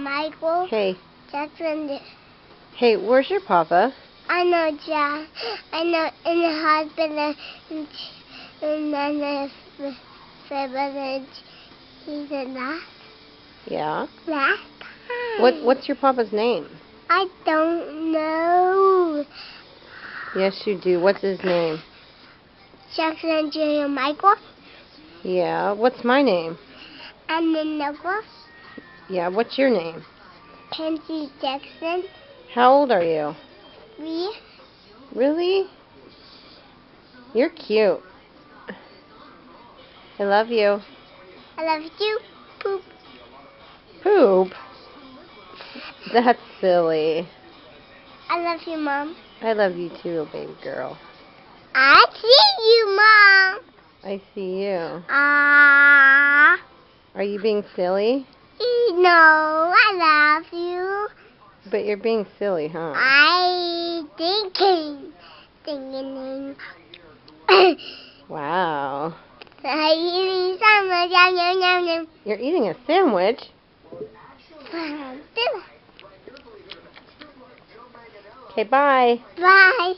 Michael. Hey. Jackson. Hey, where's your papa? I know Jack. I know in the hospital and then the family. He's in last. Yeah. Last time. What's your papa's name? I don't know. Yes, you do. What's his name? Jackson Jr. Michael. Yeah. What's my name? And then Nicholas. Yeah. What's your name? Kenzie Jackson. How old are you? 3. Really? You're cute. I love you. I love you. Poop. Poop? That's silly. I love you, Mom. I love you too, baby girl. I see you, Mom. I see you. Ah. Are you being silly? No, I love you. But you're being silly, huh? I thinking. Wow. I eating sandwich. Yum, yum, yum, yum. You're eating a sandwich? Okay, bye. Bye.